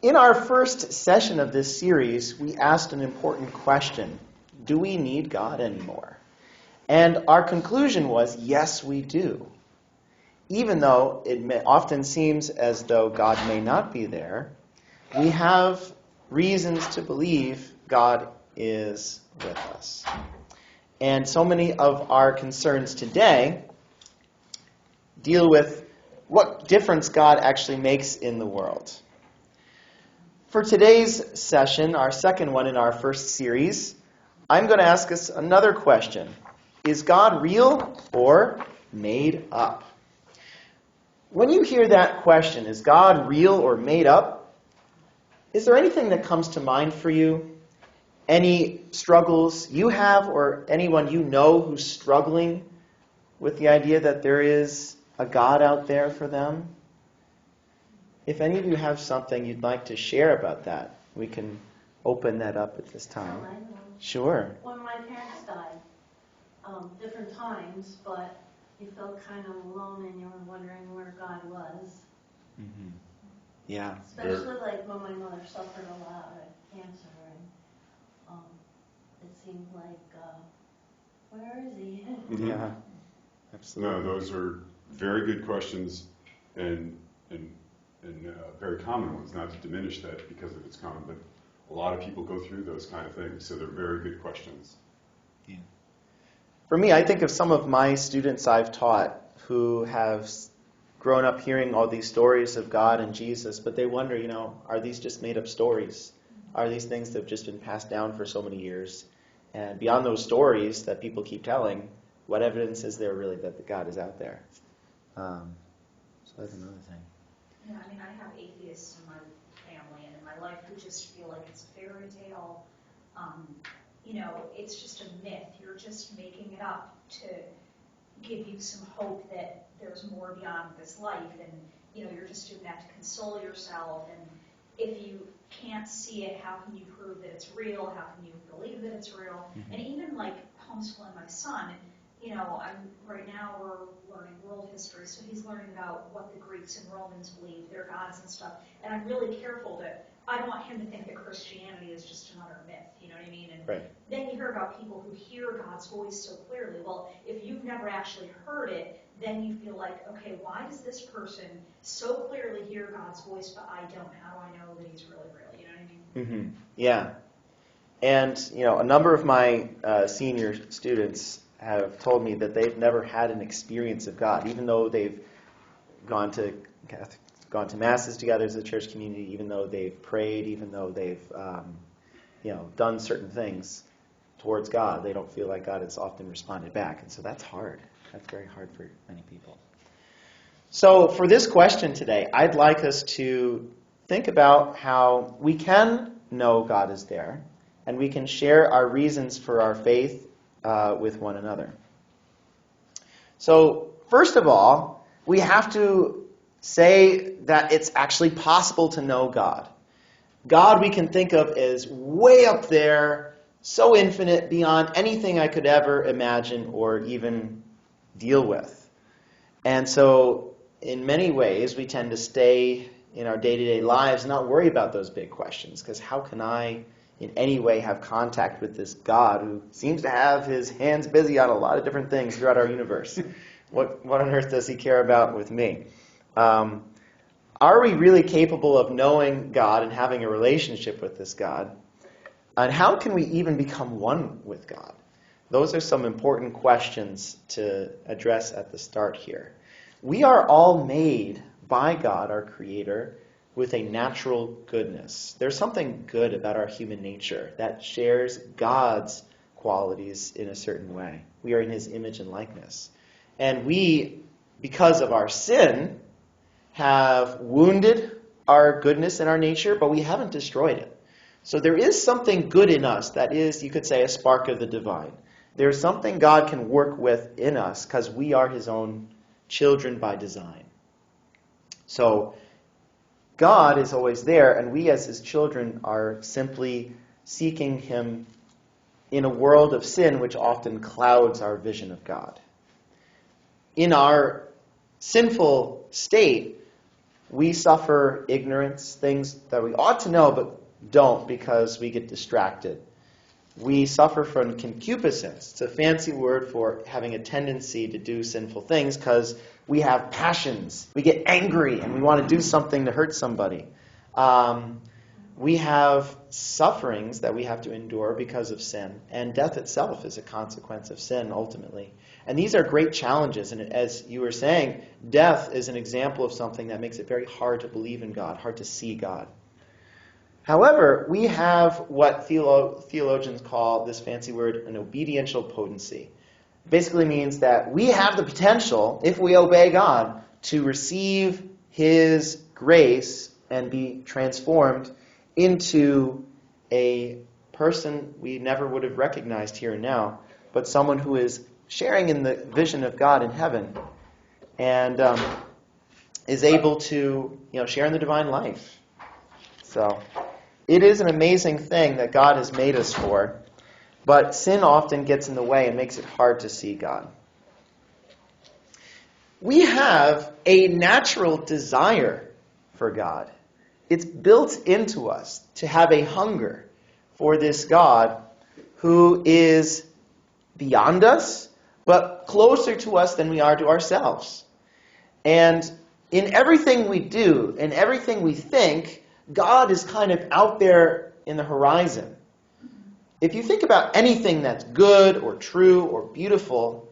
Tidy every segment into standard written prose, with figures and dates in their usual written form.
In our first session of this series, we asked an important question. Do we need God anymore? And our conclusion was, yes, we do. Even though it often seems as though God may not be there, we have reasons to believe God is with us. And so many of our concerns today deal with what difference God actually makes in the world. For today's session, our second one in our first series, I'm going to ask us another question. Is God real or made up? When you hear that question, is God real or made up? Is there anything that comes to mind for you? Any struggles you have or anyone you know who's struggling with the idea that there is a God out there for them? If any of you have something you'd like to share about that, we can open that up at this time. I know. Sure. When my parents died, different times, but you felt kind of alone and you were wondering where God was. Mm-hmm. Yeah. Especially like when my mother suffered a lot of cancer, and it seemed like, where is he? Mm-hmm. Yeah. Absolutely. No, those are very good questions and very common ones, not to diminish that because of its common, but a lot of people go through those kind of things, so they're very good questions. Yeah. For me, I think of some of my students I've taught who have grown up hearing all these stories of God and Jesus, but they wonder, are these just made up stories? Are these things that have just been passed down for so many years? And beyond those stories that people keep telling, what evidence is there really that God is out there? So that's another thing. Yeah, I mean, I have atheists in my family and in my life who just feel like it's a fairy tale. It's just a myth. You're just making it up to give you some hope that there's more beyond this life, and you're just doing that to console yourself. And if you can't see it, how can you prove that it's real? How can you believe that it's real? Mm-hmm. And even like homeschooling my son, right now we're learning world history, so he's learning about what the Greeks and Romans believed, their gods and stuff. And I'm really careful that I don't want him to think that Christianity is just another myth, you know what I mean? And Right. then you hear about people who hear God's voice so clearly. Well, if you've never actually heard it, then you feel like, okay, why does this person so clearly hear God's voice, but I don't? How do I know that he's really real? You know what I mean? Mm-hmm. Yeah. And, a number of my senior students have told me that they've never had an experience of God, even though they've gone to masses together as a church community, even though they've prayed, even though they've done certain things towards God. They don't feel like God has often responded back, and so that's hard. That's very hard for many people. So for this question today, I'd like us to think about how we can know God is there, and we can share our reasons for our faith with one another. So, first of all, we have to say that it's actually possible to know God. God we can think of as way up there, so infinite, beyond anything I could ever imagine or even deal with. And so, in many ways, we tend to stay in our day-to-day lives and not worry about those big questions, because how can I in any way have contact with this God who seems to have his hands busy on a lot of different things throughout our universe? What on earth does he care about with me? Are we really capable of knowing God and having a relationship with this God? And how can we even become one with God? Those are some important questions to address at the start here. We are all made by God, our Creator, with a natural goodness. There's something good about our human nature that shares God's qualities in a certain way. We are in his image and likeness. And we, because of our sin, have wounded our goodness in our nature, but we haven't destroyed it. So there is something good in us that is, you could say, a spark of the divine. There's something God can work with in us because we are his own children by design. So God is always there, and we as his children are simply seeking him in a world of sin which often clouds our vision of God. In our sinful state, We suffer ignorance, things that we ought to know but don't because we get distracted. We suffer from concupiscence. It's a fancy word for having a tendency to do sinful things because we have passions. We get angry and we want to do something to hurt somebody. We have sufferings that we have to endure because of sin. And death itself is a consequence of sin, ultimately. And these are great challenges. And as you were saying, death is an example of something that makes it very hard to believe in God, hard to see God. However, we have what theologians call this fancy word an obediential potency. It basically means that we have the potential, if we obey God, to receive His grace and be transformed into a person we never would have recognized here and now, but someone who is sharing in the vision of God in heaven and is able to share in the divine life. So it is an amazing thing that God has made us for, but sin often gets in the way and makes it hard to see God. We have a natural desire for God. It's built into us to have a hunger for this God who is beyond us, but closer to us than we are to ourselves. And in everything we do, in everything we think, God is kind of out there in the horizon. If you think about anything that's good or true or beautiful,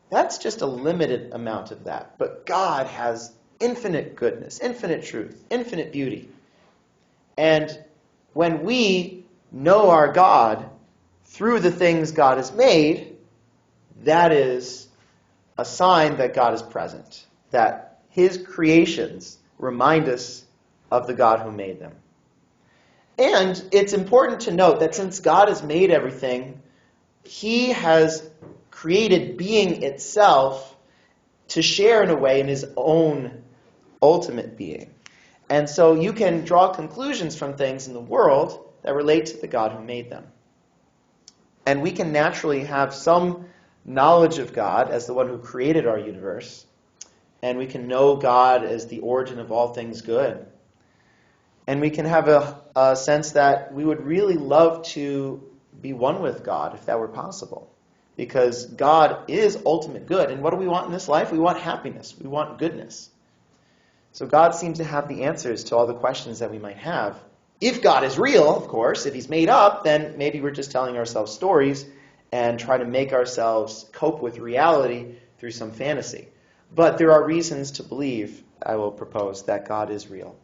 that's just a limited amount of that. But God has infinite goodness, infinite truth, infinite beauty. And when we know our God through the things God has made, that is a sign that God is present, that His creations remind us of the God who made them. And it's important to note that since God has made everything, He has created being itself to share in a way in His own ultimate being. And so you can draw conclusions from things in the world that relate to the God who made them. And we can naturally have some knowledge of God as the one who created our universe. And we can know God as the origin of all things good. And we can have a sense that we would really love to be one with God if that were possible. Because God is ultimate good. And what do we want in this life? We want happiness. We want goodness. So God seems to have the answers to all the questions that we might have. If God is real, of course, if He's made up, then maybe we're just telling ourselves stories and try to make ourselves cope with reality through some fantasy. But there are reasons to believe, I will propose, that God is real.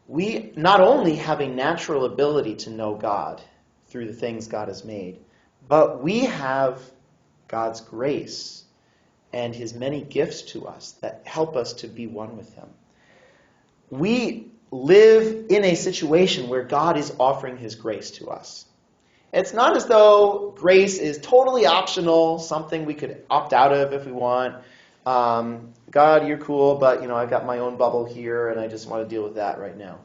We not only have a natural ability to know God through the things God has made, but we have God's grace and His many gifts to us that help us to be one with Him. We live in a situation where God is offering His grace to us. It's not as though grace is totally optional, something we could opt out of if we want. God, you're cool, but I've got my own bubble here and I just want to deal with that right now.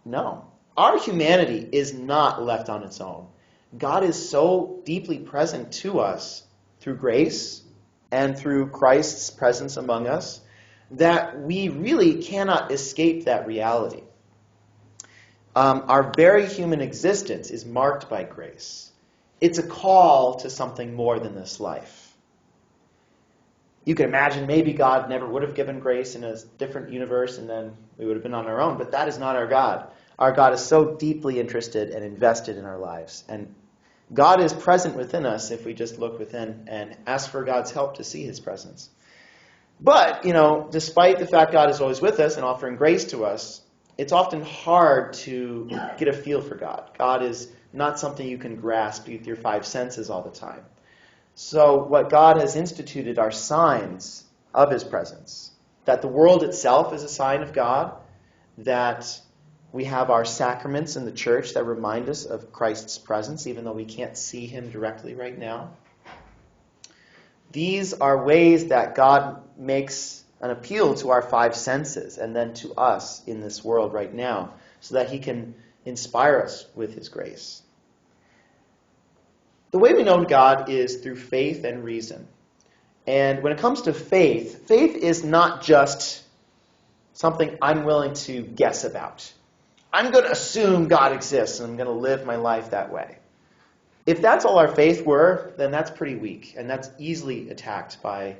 No. Our humanity is not left on its own. God is so deeply present to us through grace and through Christ's presence among us that we really cannot escape that reality. Our very human existence is marked by grace. It's a call to something more than this life. You can imagine maybe God never would have given grace in a different universe and then we would have been on our own, but that is not our God. Our God is so deeply interested and invested in our lives. And God is present within us if we just look within and ask for God's help to see His presence. But, despite the fact God is always with us and offering grace to us, it's often hard to get a feel for God. God is not something you can grasp with your five senses all the time. So what God has instituted are signs of His presence. That the world itself is a sign of God, that we have our sacraments in the church that remind us of Christ's presence, even though we can't see Him directly right now. These are ways that God makes an appeal to our five senses and then to us in this world right now, so that He can inspire us with His grace. The way we know God is through faith and reason. And when it comes to faith, faith is not just something I'm willing to guess about. I'm going to assume God exists, and I'm going to live my life that way. If that's all our faith were, then that's pretty weak, and that's easily attacked by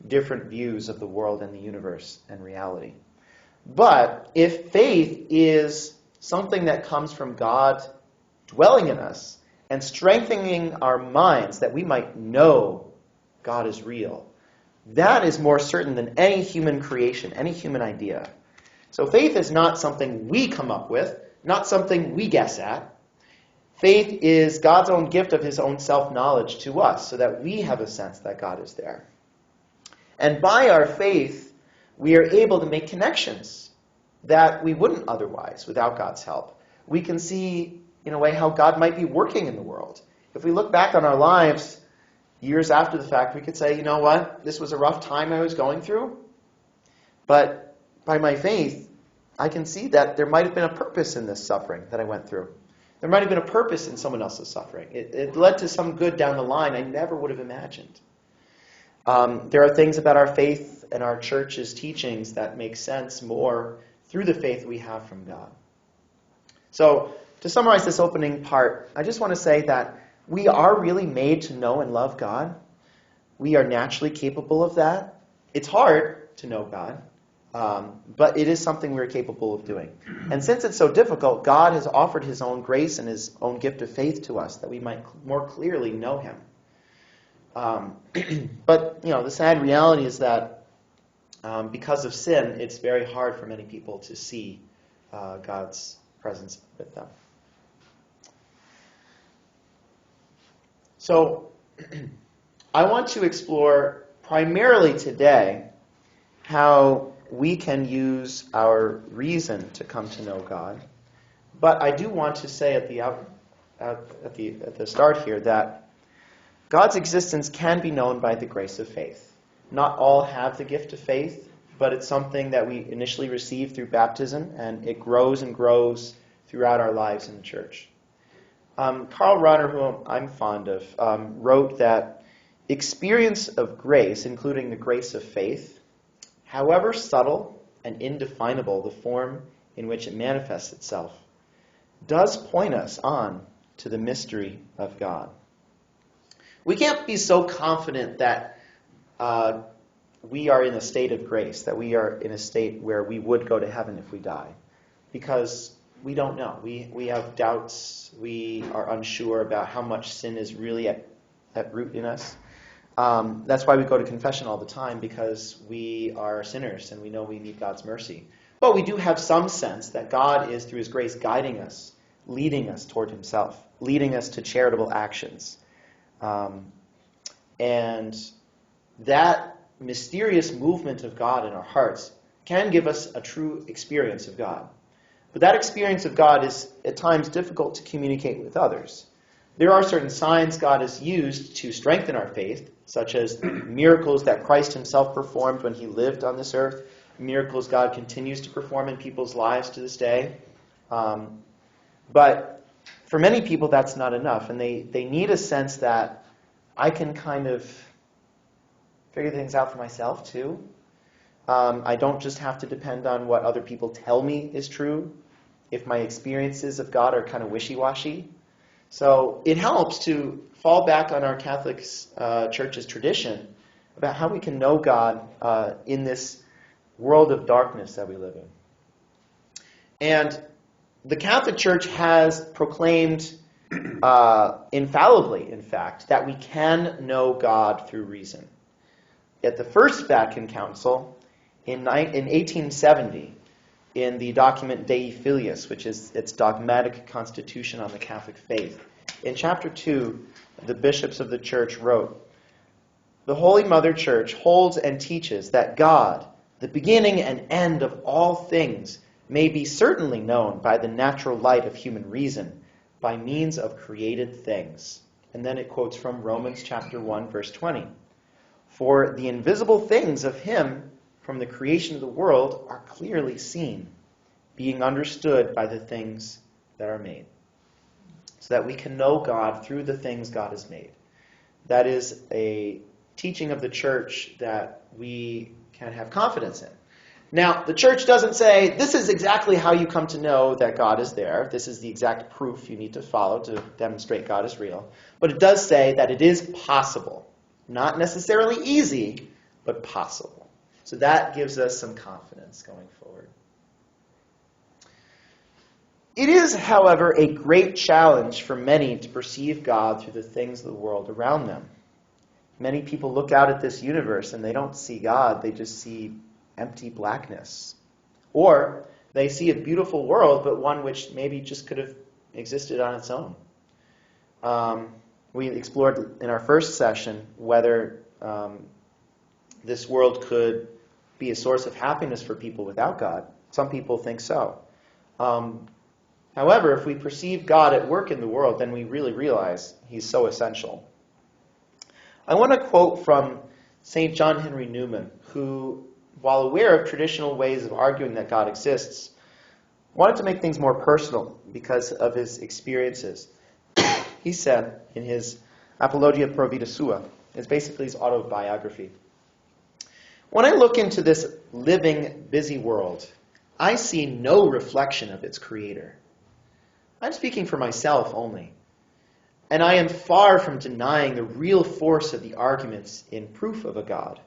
different views of the world and the universe and reality. But if faith is something that comes from God dwelling in us and strengthening our minds that we might know God is real, that is more certain than any human creation, any human idea. So faith is not something we come up with, not something we guess at. Faith is God's own gift of his own self-knowledge to us so that we have a sense that God is there. And by our faith, we are able to make connections that we wouldn't otherwise without God's help. We can see, in a way, how God might be working in the world. If we look back on our lives years after the fact, we could say, you know what, this was a rough time I was going through, but by my faith, I can see that there might have been a purpose in this suffering that I went through. There might have been a purpose in someone else's suffering. It led to some good down the line I never would have imagined. There are things about our faith and our church's teachings that make sense more through the faith we have from God. So, to summarize this opening part, I just want to say that we are really made to know and love God. We are naturally capable of that. It's hard to know God, but it is something we're capable of doing. And since it's so difficult, God has offered his own grace and his own gift of faith to us that we might more clearly know him. But, the sad reality is that because of sin, it's very hard for many people to see God's presence with them. So, I want to explore primarily today how we can use our reason to come to know God. But I do want to say at the start here that God's existence can be known by the grace of faith. Not all have the gift of faith, but it's something that we initially receive through baptism, and it grows and grows throughout our lives in the church. Karl Rahner, who I'm fond of, wrote that experience of grace, including the grace of faith, however subtle and indefinable the form in which it manifests itself, does point us on to the mystery of God. We can't be so confident that we are in a state of grace, that we are in a state where we would go to heaven if we die, because we don't know. We have doubts. We are unsure about how much sin is really at root in us. That's why we go to confession all the time, because we are sinners and we know we need God's mercy. But we do have some sense that God is, through his grace, guiding us, leading us toward himself, leading us to charitable actions. And that mysterious movement of God in our hearts can give us a true experience of God. But that experience of God is at times difficult to communicate with others. There are certain signs God has used to strengthen our faith, such as miracles that Christ himself performed when he lived on this earth, miracles God continues to perform in people's lives to this day. But for many people, that's not enough, and they need a sense that I can kind of figure things out for myself, too. I don't just have to depend on what other people tell me is true, if my experiences of God are kind of wishy-washy. So it helps to fall back on our Catholic Church's tradition about how we can know God in this world of darkness that we live in. And the Catholic Church has proclaimed infallibly, in fact, that we can know God through reason. At the First Vatican Council in 1870, in the document Dei Filius, which is its dogmatic constitution on the Catholic faith, in chapter 2, the bishops of the church wrote, "The Holy Mother Church holds and teaches that God, the beginning and end of all things, may be certainly known by the natural light of human reason, by means of created things." And then it quotes from Romans chapter 1, verse 20. "For the invisible things of him from the creation of the world are clearly seen, being understood by the things that are made." So that we can know God through the things God has made. That is a teaching of the church that we can have confidence in. Now, the church doesn't say, this is exactly how you come to know that God is there. This is the exact proof you need to follow to demonstrate God is real. But it does say that it is possible. Not necessarily easy, but possible. So that gives us some confidence going forward. It is, however, a great challenge for many to perceive God through the things of the world around them. Many people look out at this universe and they don't see God, they just see empty blackness. Or they see a beautiful world, but one which maybe just could have existed on its own. We explored in our first session whether this world could be a source of happiness for people without God. Some people think so. However, if we perceive God at work in the world, then we really realize he's so essential. I want to quote from St. John Henry Newman, who, while aware of traditional ways of arguing that God exists, wanted to make things more personal because of his experiences. He said in his Apologia pro Vita Sua, it's basically his autobiography, "When I look into this living, busy world, I see no reflection of its creator. I'm speaking for myself only, and I am far from denying the real force of the arguments in proof of a God,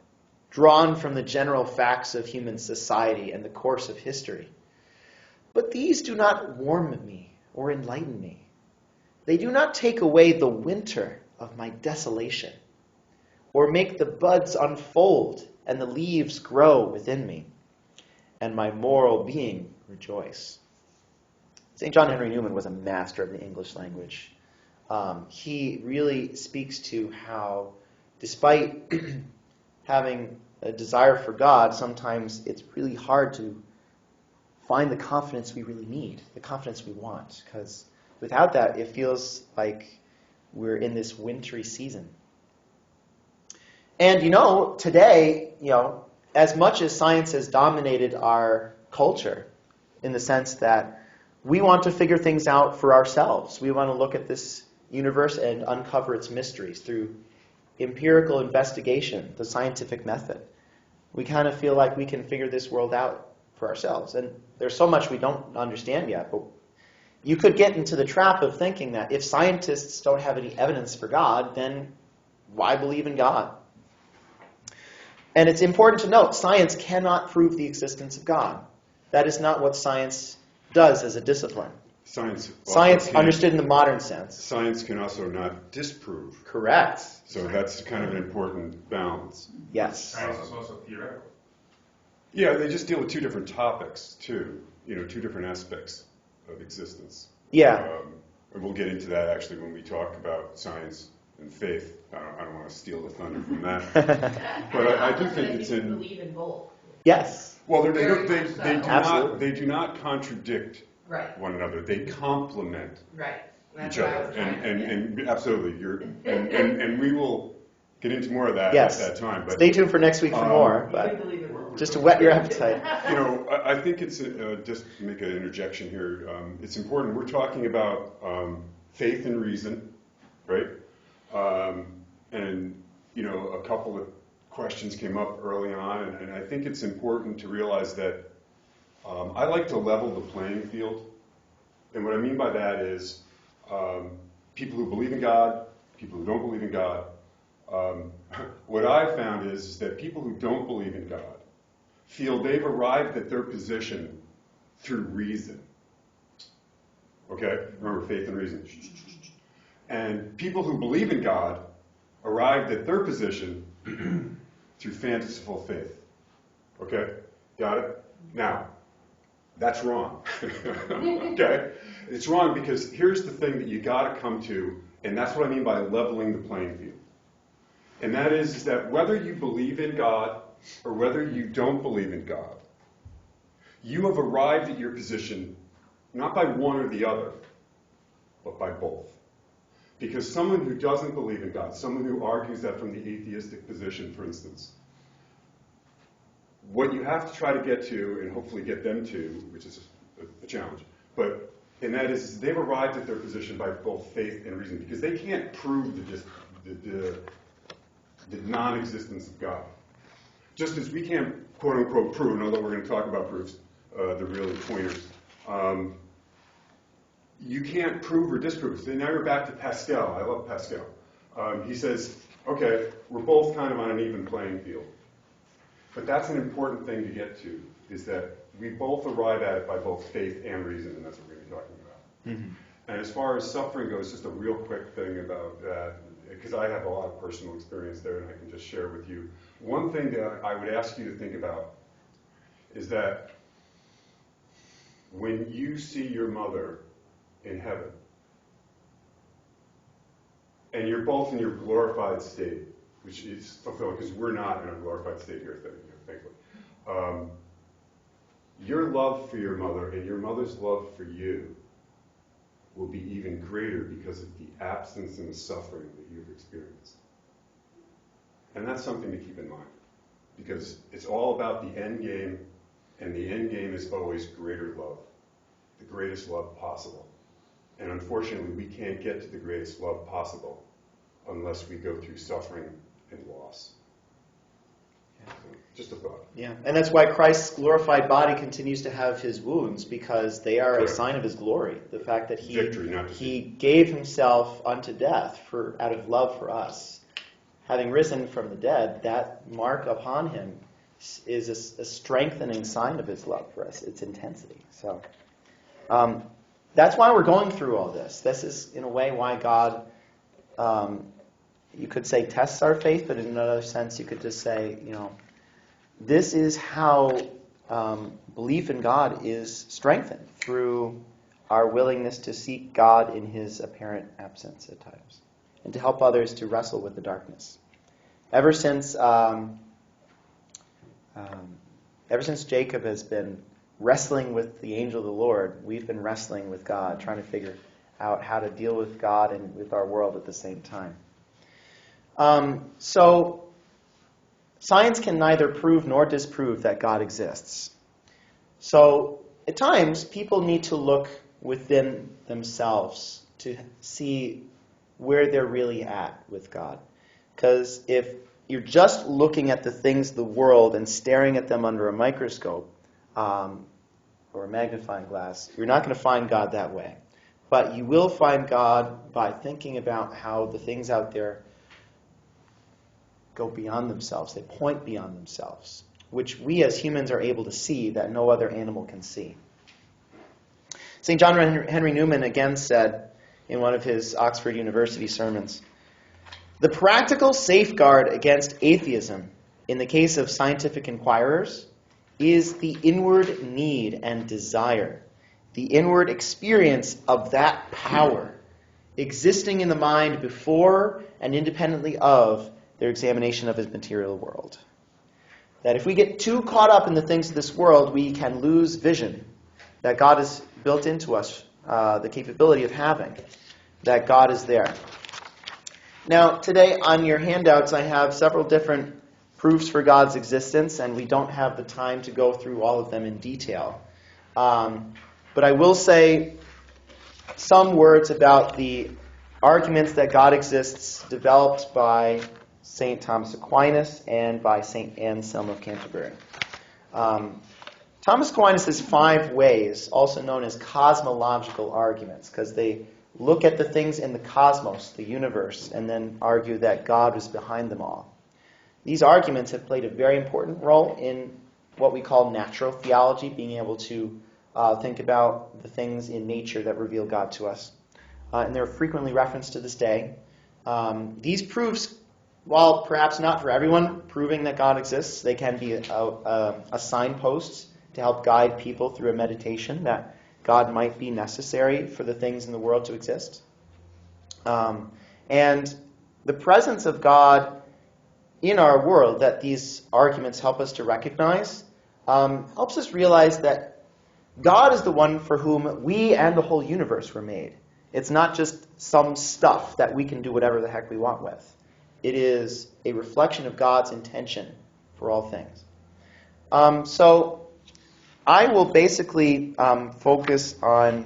drawn from the general facts of human society and the course of history. But these do not warm me or enlighten me. They do not take away the winter of my desolation, or make the buds unfold and the leaves grow within me, and my moral being rejoice." St. John Henry Newman was a master of the English language. He really speaks to how, despite having a desire for God, sometimes it's really hard to find the confidence we really need, the confidence we want, because without that, it feels like we're in this wintry season. And today, as much as science has dominated our culture, in the sense that we want to figure things out for ourselves. We want to look at this universe and uncover its mysteries through empirical investigation, the scientific method. We kind of feel like we can figure this world out for ourselves. And there's so much we don't understand yet. But you could get into the trap of thinking that if scientists don't have any evidence for God, then why believe in God? And it's important to note, science cannot prove the existence of God. That is not what science does as a discipline. Science understood in the modern sense. Science can also not disprove. Correct. So that's kind of an important balance. Yes. Science is also theoretical. Yeah, they just deal with two different topics, too. Two different aspects of existence. Yeah. And we'll get into that, actually, when we talk about science and faith. I don't want to steal the thunder from that. But I do think it's in... believe in both. Yes. Well, Absolutely. they do not contradict Right. one another. They complement Right. That's each what I other. was trying to say. And absolutely, and we will get into more of that Yes. at that time. But Stay tuned for next week for more, You but can believe in both. just to whet your appetite. I think it's just to make an interjection here. It's important. We're talking about faith and reason, right? And a couple of questions came up early on, and I think it's important to realize that I like to level the playing field. And what I mean by that is people who believe in God, people who don't believe in God. What I've found is that people who don't believe in God feel they've arrived at their position through reason. Okay? Remember, faith and reason. And people who believe in God arrived at their position through fanciful faith. Okay? Got it? Now, that's wrong. Okay? It's wrong because here's the thing that you got to come to, and that's what I mean by leveling the playing field. And that is that whether you believe in God or whether you don't believe in God, you have arrived at your position not by one or the other, but by both. Because someone who doesn't believe in God, someone who argues that from the atheistic position, for instance, what you have to try to get to, and hopefully get them to, which is a challenge, and that is they've arrived at their position by both faith and reason, because they can't prove the non-existence of God. Just as we can't quote-unquote proven, although we're going to talk about proofs, the really pointers. You can't prove or disprove. So now you're back to Pascal. I love Pascal. He says, okay, we're both kind of on an even playing field. But that's an important thing to get to, is that we both arrive at it by both faith and reason, and that's what we're going to be talking about. Mm-hmm. And as far as suffering goes, just a real quick thing about that, because I have a lot of personal experience there, and I can just share with you. One thing that I would ask you to think about is that when you see your mother in heaven, and you're both in your glorified state, which is fulfilling, because we're not in a glorified state here, thankfully. Your love for your mother and your mother's love for you will be even greater because of the absence and the suffering that you've experienced. And that's something to keep in mind, because it's all about the end game, and the end game is always greater love, the greatest love possible. And unfortunately, we can't get to the greatest love possible unless we go through suffering and loss. So, just a thought. Yeah, and that's why Christ's glorified body continues to have his wounds, because they are a sign of his glory. The fact that Victory, not he defeat. gave himself unto death out of love for us. Having risen from the dead, that mark upon him is a strengthening sign of his love for us, its intensity. So that's why we're going through all this. This is, in a way, why God, you could say, tests our faith, but in another sense, you could just say, this is how belief in God is strengthened, through our willingness to seek God in his apparent absence at times, and to help others to wrestle with the darkness. Ever since Jacob has been wrestling with the angel of the Lord, we've been wrestling with God, trying to figure out how to deal with God and with our world at the same time. So science can neither prove nor disprove that God exists. So at times, people need to look within themselves to see where they're really at with God. Because if you're just looking at the things of the world and staring at them under a microscope or a magnifying glass, you're not going to find God that way. But you will find God by thinking about how the things out there go beyond themselves. They point beyond themselves, which we as humans are able to see that no other animal can see. St. John Henry Newman again said in one of his Oxford University sermons, "The practical safeguard against atheism in the case of scientific inquirers is the inward need and desire, the inward experience of that power existing in the mind before and independently of their examination of his material world." That if we get too caught up in the things of this world, we can lose vision that God has built into us, the capability of having, that God is there. Now, today on your handouts, I have several different proofs for God's existence, and we don't have the time to go through all of them in detail. But I will say some words about the arguments that God exists developed by St. Thomas Aquinas and by St. Anselm of Canterbury. Thomas Aquinas has 5 ways, also known as cosmological arguments, because they look at the things in the cosmos, the universe, and then argue that God was behind them all. These arguments have played a very important role in what we call natural theology, being able to think about the things in nature that reveal God to us. And they're frequently referenced to this day. These proofs, while perhaps not for everyone proving that God exists, they can be a signpost to help guide people through a meditation that God might be necessary for the things in the world to exist. And the presence of God in our world that these arguments help us to recognize helps us realize that God is the one for whom we and the whole universe were made. It's not just some stuff that we can do whatever the heck we want with. It is a reflection of God's intention for all things. So I will basically focus on,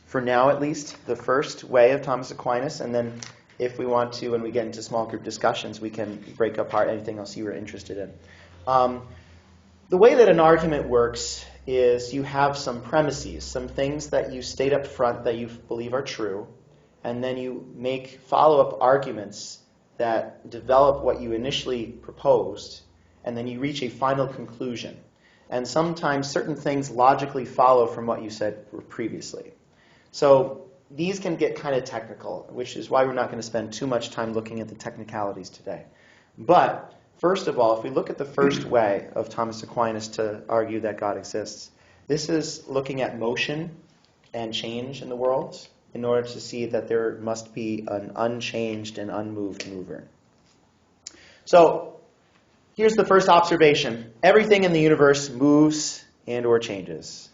for now at least, the first way of Thomas Aquinas, and then if we want to, when we get into small group discussions, we can break apart anything else you were interested in. the way that an argument works is you have some premises, some things that you state up front that you believe are true, and then you make follow-up arguments that develop what you initially proposed, and then you reach a final conclusion. And sometimes certain things logically follow from what you said previously. So these can get kind of technical, which is why we're not going to spend too much time looking at the technicalities today. But first of all, if we look at the first way of Thomas Aquinas to argue that God exists, this is looking at motion and change in the world in order to see that there must be an unchanged and unmoved mover. So here's the first observation. Everything in the universe moves and or changes.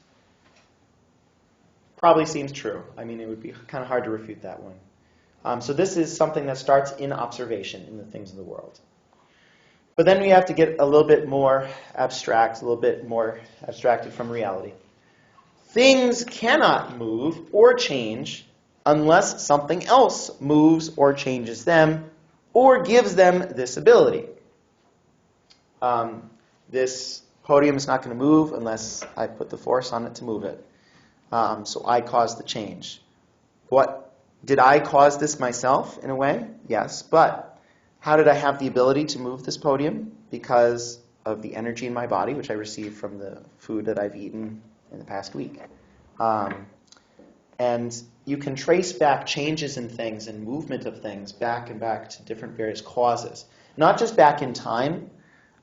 Probably seems true. I mean, it would be kind of hard to refute that one. So this is something that starts in observation in the things of the world. But then we have to get a little bit more abstract, a little bit more abstracted from reality. Things cannot move or change unless something else moves or changes them or gives them this ability. This podium is not going to move unless I put the force on it to move it. So I caused the change. Did I cause this myself in a way? Yes. But how did I have the ability to move this podium? Because of the energy in my body, which I received from the food that I've eaten in the past week. And you can trace back changes in things and movement of things back and back to different various causes. Not just back in time.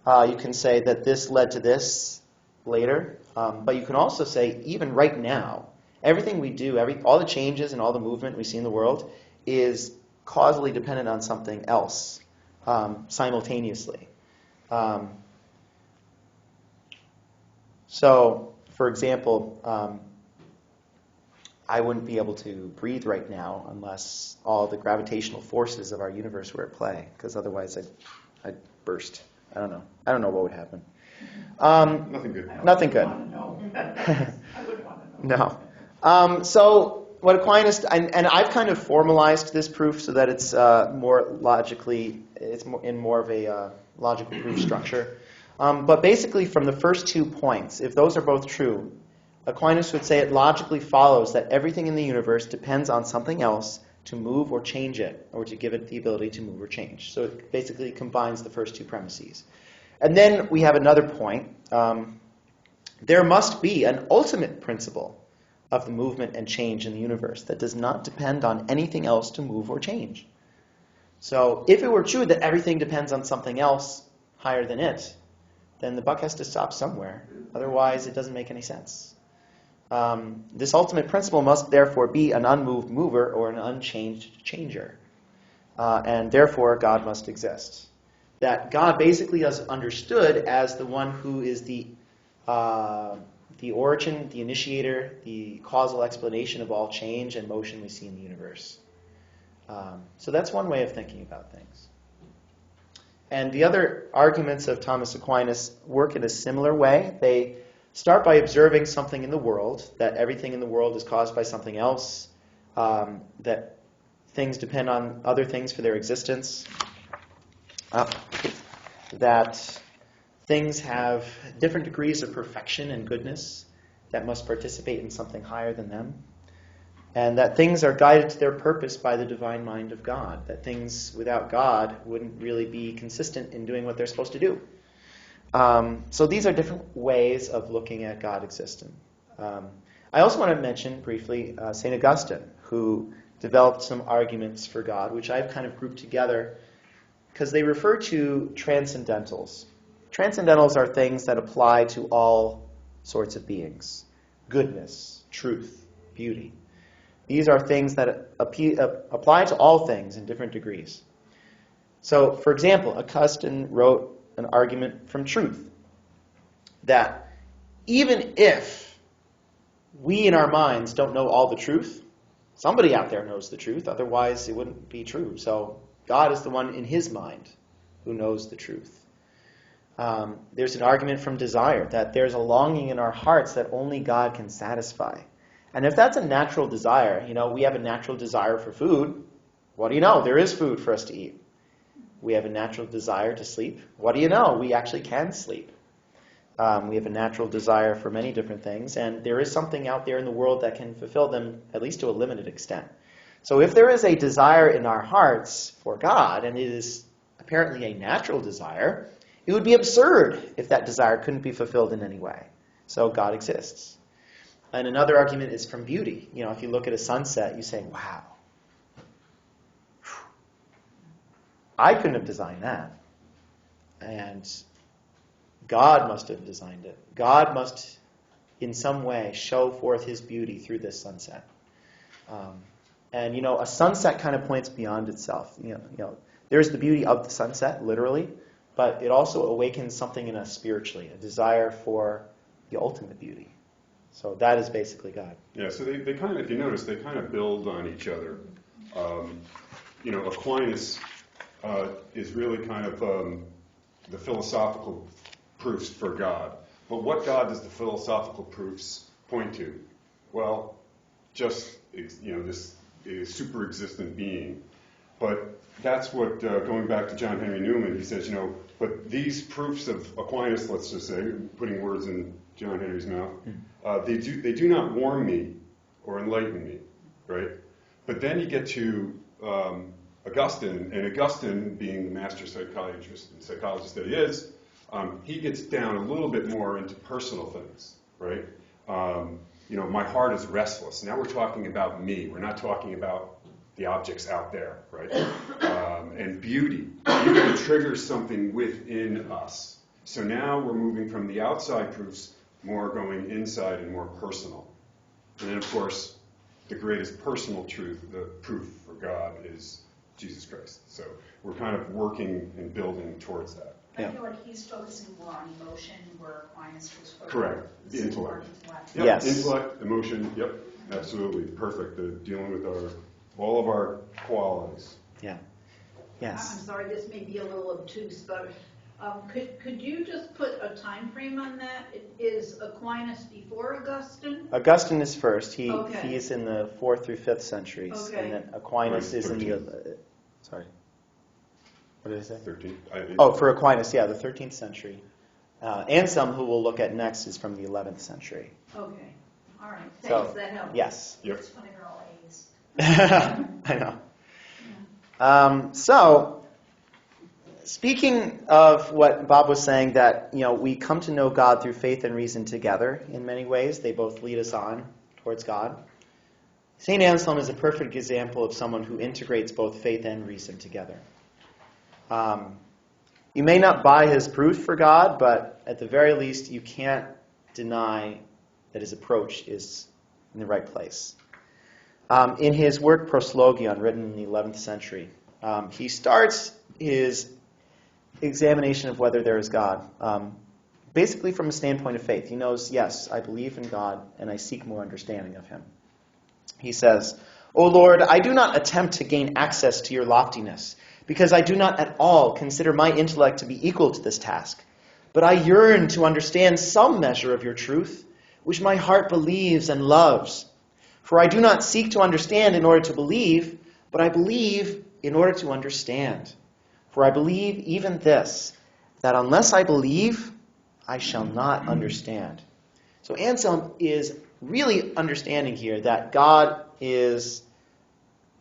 You can say that this led to this later. But you can also say, even right now, everything we do, all the changes and all the movement we see in the world is causally dependent on something else simultaneously. So, for example, I wouldn't be able to breathe right now unless all the gravitational forces of our universe were at play, because otherwise I'd burst. I don't know what would happen. Nothing good. Nothing good. I would want to know. No. So what Aquinas, and I've kind of formalized this proof so that it's more logically, it's in more of a logical proof structure. But basically from the first 2 points, if those are both true, Aquinas would say it logically follows that everything in the universe depends on something else to move or change it, or to give it the ability to move or change. So it basically combines the first 2 premises. And then we have another point. There must be an ultimate principle of the movement and change in the universe that does not depend on anything else to move or change. So if it were true that everything depends on something else higher than it, then the buck has to stop somewhere. Otherwise, it doesn't make any sense. This ultimate principle must therefore be an unmoved mover or an unchanged changer. And therefore, God must exist. That God basically is understood as the one who is the origin, the initiator, the causal explanation of all change and motion we see in the universe. So that's one way of thinking about things. And the other arguments of Thomas Aquinas work in a similar way. They start by observing something in the world, that everything in the world is caused by something else, that things depend on other things for their existence, that things have different degrees of perfection and goodness that must participate in something higher than them, and that things are guided to their purpose by the divine mind of God, that things without God wouldn't really be consistent in doing what they're supposed to do. So these are different ways of looking at God existing. I also want to mention briefly St. Augustine, who developed some arguments for God, which I've kind of grouped together because they refer to transcendentals. Transcendentals are things that apply to all sorts of beings. Goodness, truth, beauty. These are things that apply to all things in different degrees. So, for example, Augustine wrote an argument from truth that even if we in our minds don't know all the truth, somebody out there knows the truth, otherwise it wouldn't be true. So God is the one in his mind who knows the truth. There's an argument from desire that there's a longing in our hearts that only God can satisfy. And if that's a natural desire, we have a natural desire for food, what do you know? There is food for us to eat. We have a natural desire to sleep. What do you know? We actually can sleep. We have a natural desire for many different things, and there is something out there in the world that can fulfill them, at least to a limited extent. So if there is a desire in our hearts for God, and it is apparently a natural desire, it would be absurd if that desire couldn't be fulfilled in any way. So God exists. And another argument is from beauty. If you look at a sunset, you say, wow, I couldn't have designed that. And God must have designed it. God must, in some way, show forth his beauty through this sunset. And a sunset kind of points beyond itself. There's the beauty of the sunset, literally, but it also awakens something in us spiritually, a desire for the ultimate beauty. So that is basically God. Yeah, so they kind of, if you notice, they kind of build on each other. Aquinas is really kind of the philosophical proofs for God. But what God does the philosophical proofs point to? Well, just, this super existent being. But that's what, going back to John Henry Newman, he says, but these proofs of Aquinas, let's just say, putting words in John Henry's mouth, they do not warm me or enlighten me, right? But then you get to Augustine, and Augustine, being the master psychologist that he is, he gets down a little bit more into personal things, right? My heart is restless. Now we're talking about me. We're not talking about the objects out there, right? And beauty. Beauty triggers something within us. So now we're moving from the outside proofs, more going inside and more personal. And then, of course, the greatest personal truth, the proof for God, is Jesus Christ. So we're kind of working and building towards that. I feel like he's focusing more on emotion, where Aquinas was focusing Correct. The intellect. on intellect. Yep. Yes. Intellect, emotion, yep, absolutely. Perfect. Dealing with all of our qualities. Yeah. I'm Yes. sorry, this may be a little obtuse, but could you just put a time frame on that? Is Aquinas before Augustine? Augustine is first. He Okay. is in the 4th through 5th centuries. Okay. And then Aquinas Right, is in 13th. the... sorry. What did I say? 13. For Aquinas, yeah, the 13th century. Anselm, who we'll look at next, is from the 11th century. Okay, all right, So, thanks, that helps. Yes. Yep. It's funny, they're all A's. I know. So, speaking of what Bob was saying, that we come to know God through faith and reason together in many ways. They both lead us on towards God. St. Anselm is a perfect example of someone who integrates both faith and reason together. You may not buy his proof for God, but at the very least, you can't deny that his approach is in the right place. In his work Proslogion, written in the 11th century, he starts his examination of whether there is God, basically from a standpoint of faith. He knows, yes, I believe in God, and I seek more understanding of him. He says, O Lord, I do not attempt to gain access to your loftiness, because I do not at all consider my intellect to be equal to this task. But I yearn to understand some measure of your truth, which my heart believes and loves. For I do not seek to understand in order to believe, but I believe in order to understand. For I believe even this, that unless I believe, I shall not understand. So Anselm is really understanding here that God is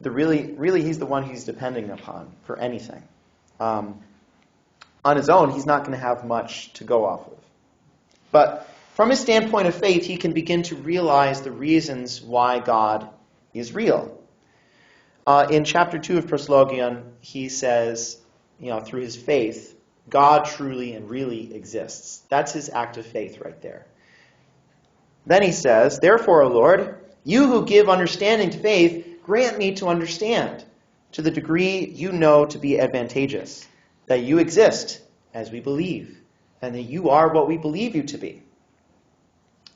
really he's the one he's depending upon for anything. On his own, he's not going to have much to go off of. But from his standpoint of faith, he can begin to realize the reasons why God is real. In chapter 2 of Proslogion, he says, through his faith, God truly and really exists. That's his act of faith right there. Then he says, Therefore, O Lord, you who give understanding to faith, grant me to understand, to the degree you know to be advantageous, that you exist as we believe, and that you are what we believe you to be.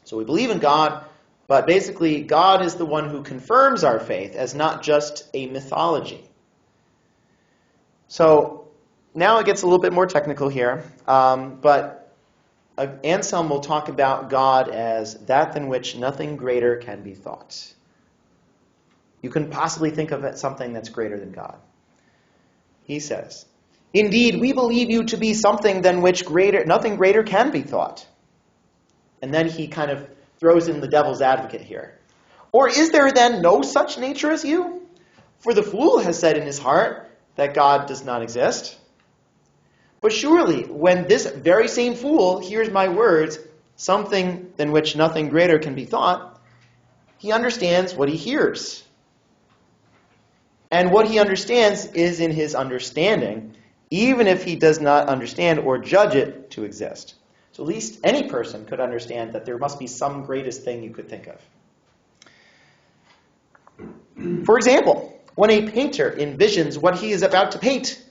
So we believe in God, but basically God is the one who confirms our faith as not just a mythology. So now it gets a little bit more technical here, but Anselm will talk about God as that than which nothing greater can be thought. You couldn't possibly think of it something that's greater than God. He says, Indeed, we believe you to be something than which nothing greater can be thought. And then he kind of throws in the devil's advocate here. Or is there then no such nature as you? For the fool has said in his heart that God does not exist. But surely, when this very same fool hears my words, something than which nothing greater can be thought, he understands what he hears. And what he understands is in his understanding, even if he does not understand or judge it to exist. So at least any person could understand that there must be some greatest thing you could think of. For example, when a painter envisions what he is about to paint,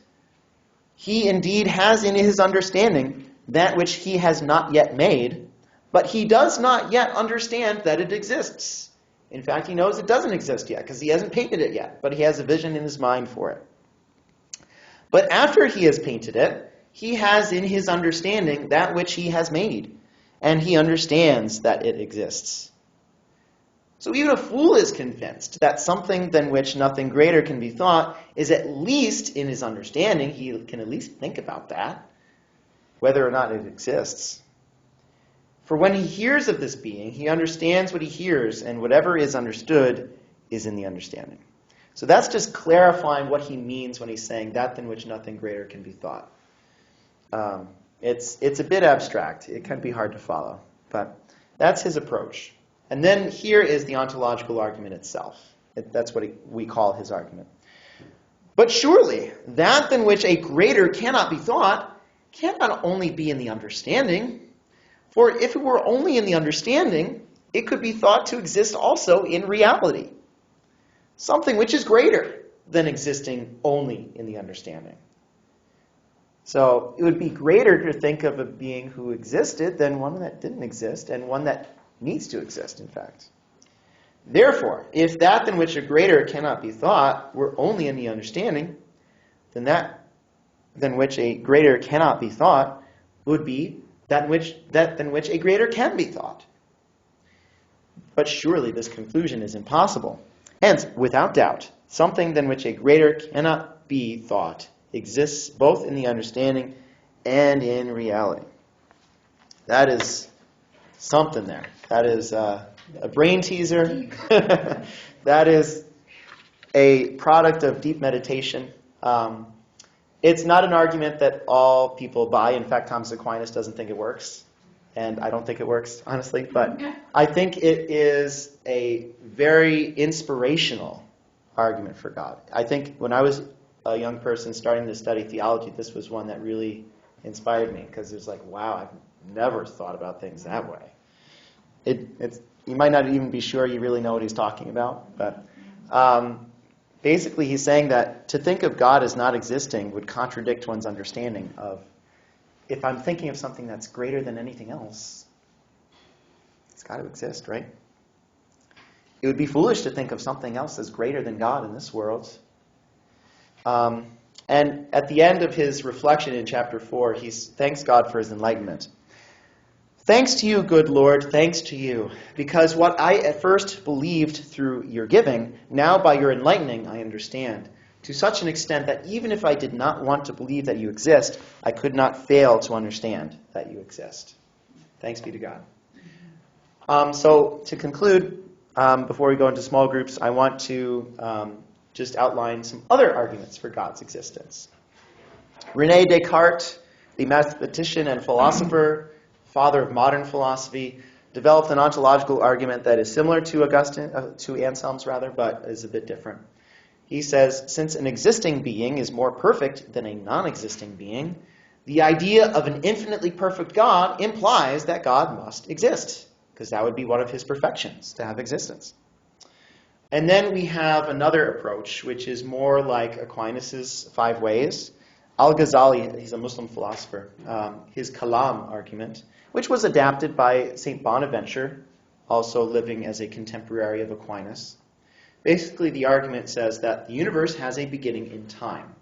he indeed has in his understanding that which he has not yet made, but he does not yet understand that it exists. In fact, he knows it doesn't exist yet because he hasn't painted it yet, but he has a vision in his mind for it. But after he has painted it, he has in his understanding that which he has made, and he understands that it exists. So even a fool is convinced that something than which nothing greater can be thought is at least in his understanding. He can at least think about that, whether or not it exists. For when he hears of this being, he understands what he hears, and whatever is understood is in the understanding. So that's just clarifying what he means when he's saying that than which nothing greater can be thought. It's a bit abstract. It can be hard to follow, but that's his approach. And then here is the ontological argument itself. That's what we call his argument. But surely, that than which a greater cannot be thought cannot only be in the understanding. For if it were only in the understanding, it could be thought to exist also in reality. Something which is greater than existing only in the understanding. So it would be greater to think of a being who existed than one that didn't exist, and one that needs to exist, in fact. Therefore, if that than which a greater cannot be thought were only in the understanding, then that than which a greater cannot be thought would be that than which a greater can be thought. But surely this conclusion is impossible. Hence, without doubt, something than which a greater cannot be thought exists both in the understanding and in reality. That is something there. That is a brain teaser. That is a product of deep meditation. It's not an argument that all people buy. In fact, Thomas Aquinas doesn't think it works. And I don't think it works, honestly. But I think it is a very inspirational argument for God. I think when I was a young person starting to study theology, this was one that really inspired me. Because it's like, wow, I've never thought about things that way. You might not even be sure you really know what he's talking about. But basically, he's saying that to think of God as not existing would contradict one's understanding of, if I'm thinking of something that's greater than anything else, it's got to exist, right? It would be foolish to think of something else as greater than God in this world. And at the end of his reflection in chapter 4, he thanks God for his enlightenment. Thanks to you, good Lord, thanks to you, because what I at first believed through your giving, now by your enlightening I understand, to such an extent that even if I did not want to believe that you exist, I could not fail to understand that you exist. Thanks be to God. So to conclude, before we go into small groups, I want to just outline some other arguments for God's existence. René Descartes, the mathematician and philosopher, father of modern philosophy, developed an ontological argument that is similar to Anselm's, but is a bit different. He says, since an existing being is more perfect than a non-existing being, the idea of an infinitely perfect God implies that God must exist, because that would be one of his perfections, to have existence. And then we have another approach, which is more like Aquinas' 5 ways. Al-Ghazali, he's a Muslim philosopher, his Kalam argument, which was adapted by St. Bonaventure, also living as a contemporary of Aquinas. Basically, the argument says that the universe has a beginning in time.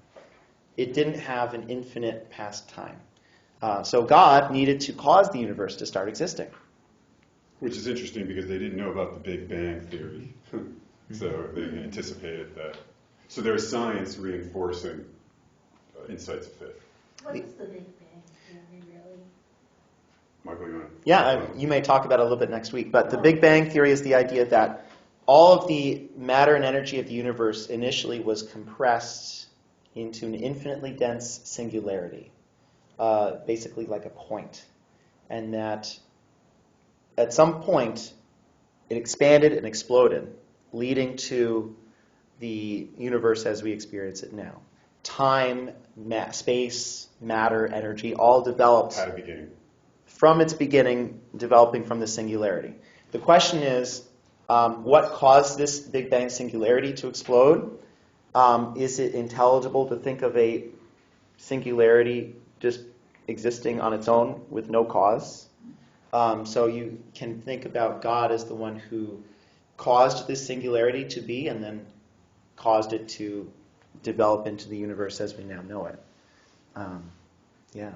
It didn't have an infinite past time. So God needed to cause the universe to start existing. Which is interesting because they didn't know about the Big Bang theory. So they anticipated that. So there's science reinforcing insights of faith. What is the Big Bang theory, really? Michael, you want to? Yeah, you may talk about it a little bit next week, but the Big Bang Theory is the idea that all of the matter and energy of the universe initially was compressed into an infinitely dense singularity, basically like a point, and that at some point it expanded and exploded, leading to the universe as we experience it now. Time, space, matter, energy, all developed At a beginning. from its beginning, developing from the singularity. The question is, what caused this Big Bang singularity to explode? Is it intelligible to think of a singularity just existing on its own with no cause? So you can think about God as the one who caused this singularity to be and then caused it to develop into the universe as we now know it. Yeah.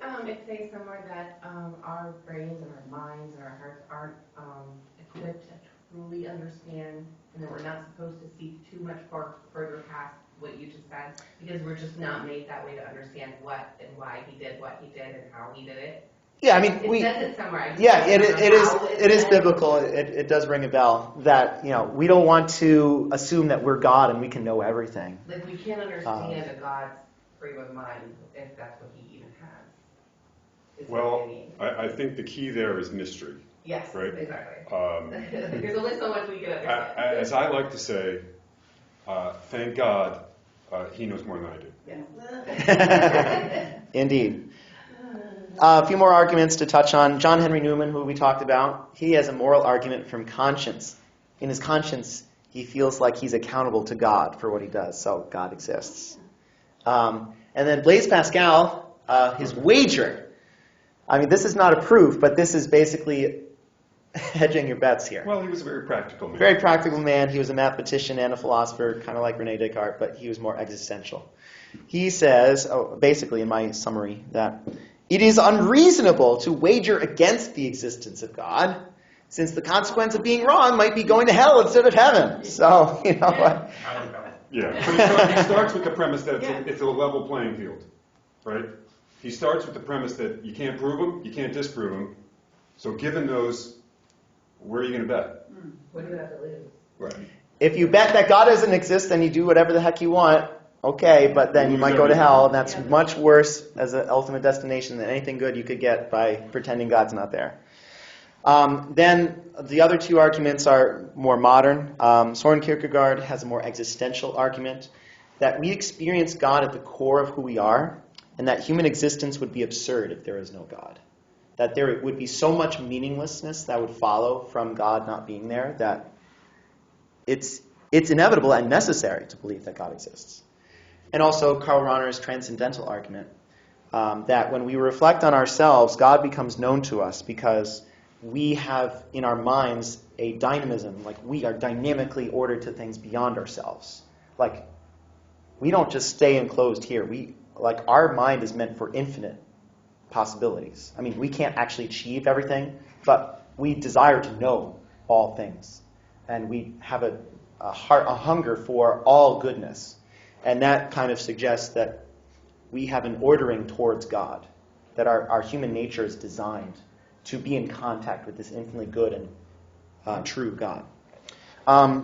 Doesn't it say somewhere that our brains and our minds and our hearts aren't equipped to truly understand, and that we're not supposed to see too much further past what you just said, because we're just not made that way to understand what and why he did what he did and how he did it? Yeah, I mean, It says it somewhere. I just yeah, don't know how it is said. biblical. It does ring a bell that, we don't want to assume that we're God and we can know everything. Like, we can't understand a God's frame of mind if that's what he even has. Is what Well, I mean. I think the key there is mystery. Yes, right. exactly. Um, There's only so much we can understand. As I like to say, thank God he knows more than I do. Indeed. A few more arguments to touch on. John Henry Newman, who we talked about, he has a moral argument from conscience. In his conscience, he feels like he's accountable to God for what he does, so God exists. And then Blaise Pascal, his wager. I mean, this is not a proof, but this is basically hedging your bets here. Well, he was a very practical man. Very practical man. He was a mathematician and a philosopher, kind of like René Descartes, but he was more existential. He says, basically in my summary, that it is unreasonable to wager against the existence of God, since the consequence of being wrong might be going to hell instead of heaven. So, you know what? Yeah, but he starts with the premise that it's a level playing field, right? He starts with the premise that you can't prove them, you can't disprove them. So given those, where are you going to bet? What do you have to lose? Right. If you bet that God doesn't exist, then you do whatever the heck you want. Okay, but then you might go to hell, and that's much worse as an ultimate destination than anything good you could get by pretending God's not there. Then the other two arguments are more modern. Soren Kierkegaard has a more existential argument that we experience God at the core of who we are, and that human existence would be absurd if there is no God. That there would be so much meaninglessness that would follow from God not being there that it's inevitable and necessary to believe that God exists. And also Karl Rahner's transcendental argument, that when we reflect on ourselves, God becomes known to us because we have in our minds a dynamism, like we are dynamically ordered to things beyond ourselves. Like, we don't just stay enclosed here. Our mind is meant for infinite possibilities. I mean, we can't actually achieve everything, but we desire to know all things. And we have a hunger for all goodness. And that kind of suggests that we have an ordering towards God, that our human nature is designed to be in contact with this infinitely good and true God.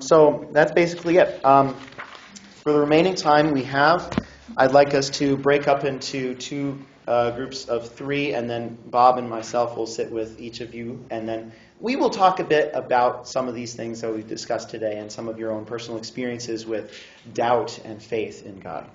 So that's basically it. For the remaining time we have, I'd like us to break up into two groups of three, and then Bob and myself will sit with each of you, and then we will talk a bit about some of these things that we've discussed today and some of your own personal experiences with doubt and faith in God.